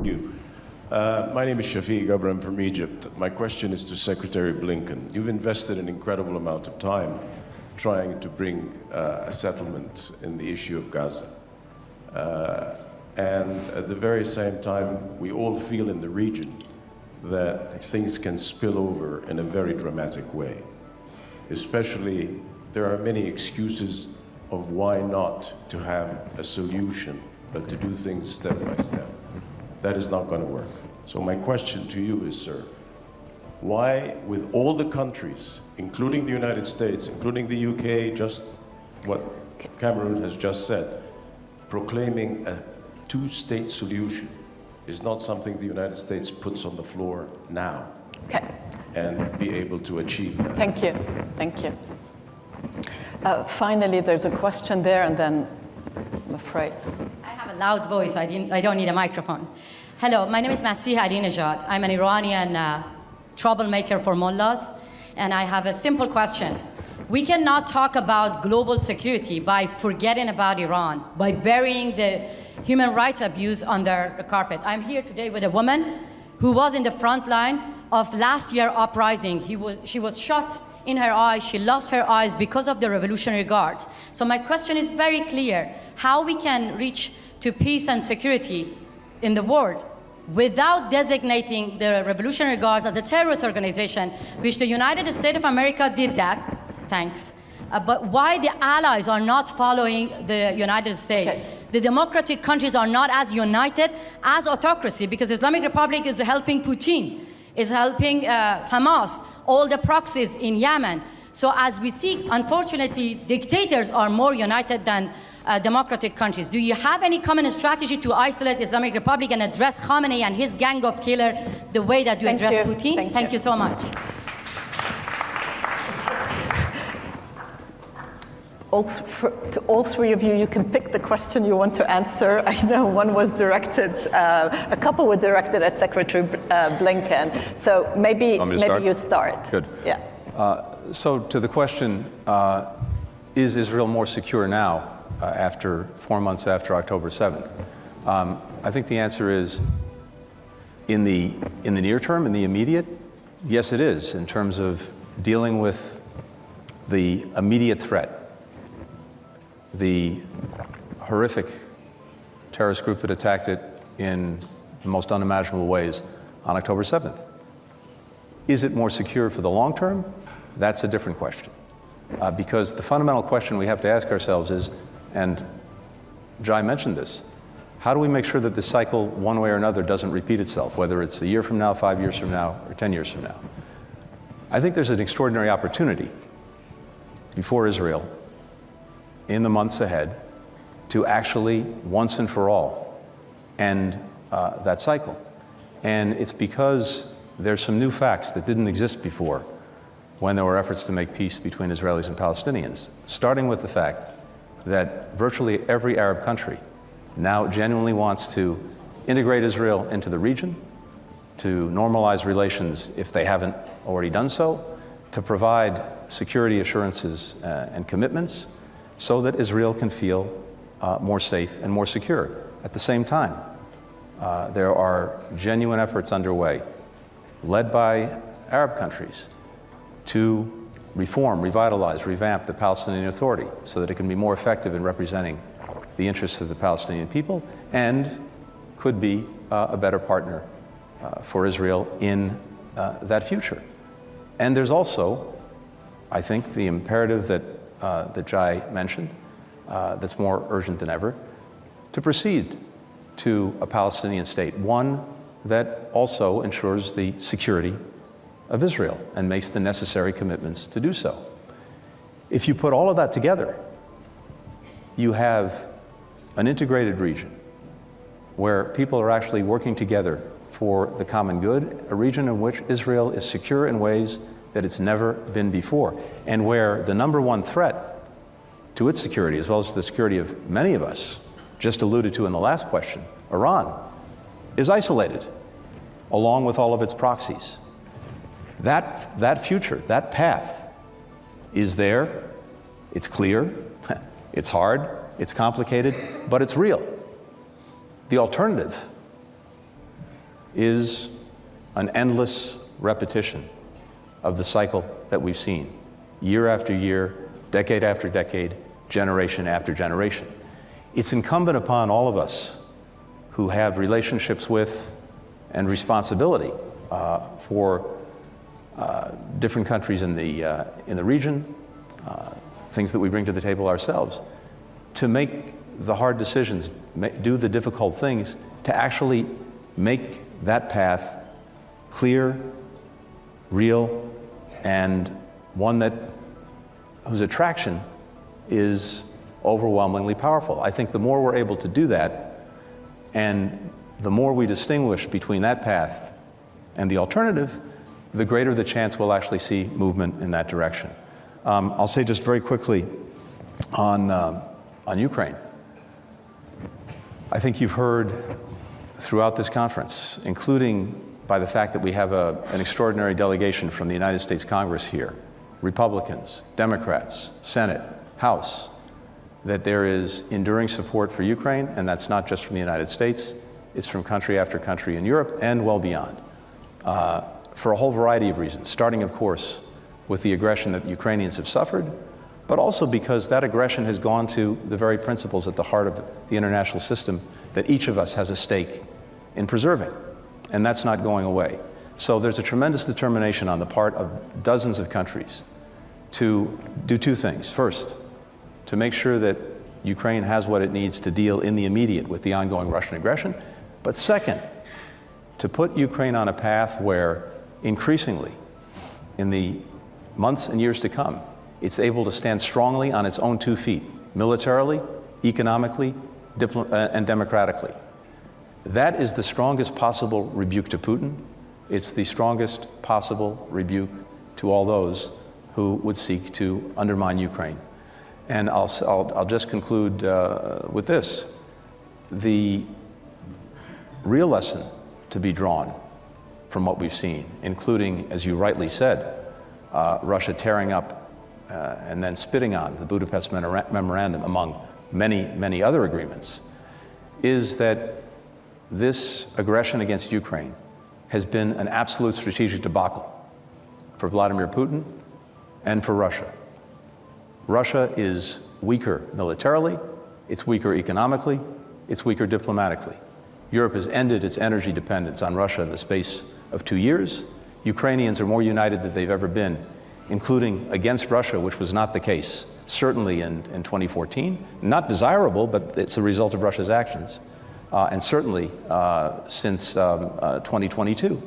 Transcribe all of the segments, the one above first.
you. My name is Shafiq Abram from Egypt. My question is to Secretary Blinken. You've invested an incredible amount of time trying to bring a settlement in the issue of Gaza. And at the very same time, we all feel in the region that things can spill over in a very dramatic way. Especially, there are many excuses of why not to have a solution, but to do things step by step. That is not going to work. So my question to you is, sir, why, with all the countries, including the United States, including the UK, just what Cameron has just said, proclaiming a two-state solution is not something the United States puts on the floor now, and be able to achieve that? Thank you. Thank you. Finally, there's a question there, and then I'm afraid. I have a loud voice. I don't need a microphone. Hello, my name is Masih Ahmadinejad. I'm an Iranian troublemaker for mullahs, and I have a simple question. We cannot talk about global security by forgetting about Iran, by burying the human rights abuse under the carpet. I'm here today with a woman who was in the front line of last year's uprising. She was shot in her eyes. She lost her eyes because of the Revolutionary Guards. So my question is very clear: how we can reach to peace and security in the world without designating the Revolutionary Guards as a terrorist organization, which the United States of America did that, thanks. But why the allies are not following the United States? The democratic countries are not as united as autocracy, because Islamic Republic is helping Putin, is helping Hamas, all the proxies in Yemen. So as we see, unfortunately, dictators are more united than democratic countries. Do you have any common strategy to isolate Islamic Republic and address Khamenei and his gang of killers the way that you address Putin? Thank you so much. To all three of you, you can pick the question you want to answer. I know one was directed, a couple were directed at Secretary Blinken. So maybe you start. Good. Yeah. So to the question, is Israel more secure now, after 4 months after October 7th? I think the answer is, in the near term, in the immediate, yes, it is, in terms of dealing with the immediate threat, the horrific terrorist group that attacked it in the most unimaginable ways on October 7th. Is it more secure for the long term? That's a different question. Because the fundamental question we have to ask ourselves is, and Jai mentioned this, how do we make sure that this cycle, one way or another, doesn't repeat itself, whether it's a year from now, 5 years from now, or 10 years from now? I think there's an extraordinary opportunity before Israel in the months ahead to actually, once and for all, end that cycle. And it's because there's some new facts that didn't exist before when there were efforts to make peace between Israelis and Palestinians, starting with the fact that virtually every Arab country now genuinely wants to integrate Israel into the region, to normalize relations if they haven't already done so, to provide security assurances and commitments so that Israel can feel more safe and more secure. At the same time, there are genuine efforts underway, led by Arab countries, to reform, revitalize, revamp the Palestinian Authority so that it can be more effective in representing the interests of the Palestinian people and could be a better partner for Israel in that future. And there's also, I think, the imperative that Jai mentioned, that's more urgent than ever, to proceed to a Palestinian state, one that also ensures the security of Israel and makes the necessary commitments to do so. If you put all of that together, you have an integrated region where people are actually working together for the common good, a region in which Israel is secure in ways that it's never been before, and where the number one threat to its security, as well as the security of many of us, just alluded to in the last question, Iran, is isolated, along with all of its proxies. That future, that path is there, it's clear, it's hard, it's complicated, but it's real. The alternative, is an endless repetition of the cycle that we've seen, year after year, decade after decade, generation after generation. It's incumbent upon all of us who have relationships with and responsibility for different countries in the region, things that we bring to the table ourselves, to make the hard decisions, do the difficult things, to actually make that path clear, real, and one whose attraction is overwhelmingly powerful. I think the more we're able to do that, and the more we distinguish between that path and the alternative, the greater the chance we'll actually see movement in that direction. I'll say just very quickly on Ukraine. I think you've heard throughout this conference, including by the fact that we have an extraordinary delegation from the United States Congress here, Republicans, Democrats, Senate, House, that there is enduring support for Ukraine, and that's not just from the United States, it's from country after country in Europe and well beyond, for a whole variety of reasons, starting, of course, with the aggression that the Ukrainians have suffered, but also because that aggression has gone to the very principles at the heart of the international system that each of us has a stake in preserving, and that's not going away. So there's a tremendous determination on the part of dozens of countries to do two things. First, to make sure that Ukraine has what it needs to deal in the immediate with the ongoing Russian aggression, but second, to put Ukraine on a path where increasingly, in the months and years to come, it's able to stand strongly on its own 2 feet, militarily, economically, and democratically. That is the strongest possible rebuke to Putin. It's the strongest possible rebuke to all those who would seek to undermine Ukraine. And I'll just conclude with this. The real lesson to be drawn from what we've seen, including, as you rightly said, Russia tearing up and then spitting on the Budapest Memorandum, among many, many other agreements, is that this aggression against Ukraine has been an absolute strategic debacle for Vladimir Putin and for Russia. Russia is weaker militarily, it's weaker economically, it's weaker diplomatically. Europe has ended its energy dependence on Russia in the space of 2 years. Ukrainians are more united than they've ever been, including against Russia, which was not the case, certainly in 2014. Not desirable, but it's a result of Russia's actions. And certainly since 2022.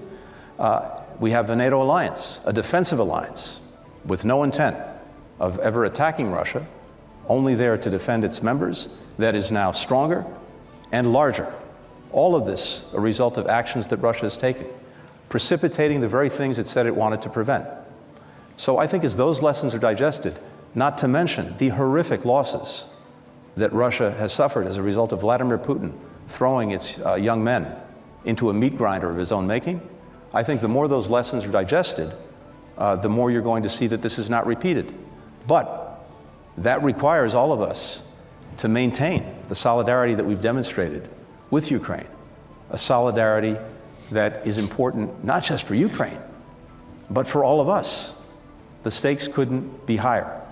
We have a NATO alliance, a defensive alliance, with no intent of ever attacking Russia, only there to defend its members, that is now stronger and larger. All of this a result of actions that Russia has taken, precipitating the very things it said it wanted to prevent. So I think as those lessons are digested, not to mention the horrific losses that Russia has suffered as a result of Vladimir Putin throwing its young men into a meat grinder of his own making, I think the more those lessons are digested, the more you're going to see that this is not repeated. But that requires all of us to maintain the solidarity that we've demonstrated with Ukraine, a solidarity that is important not just for Ukraine, but for all of us. The stakes couldn't be higher.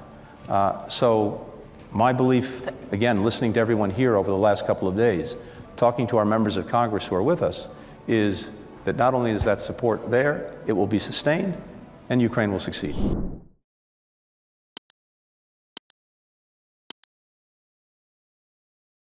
So my belief, again, listening to everyone here over the last couple of days, talking to our members of Congress who are with us, is that not only is that support there, it will be sustained, and Ukraine will succeed.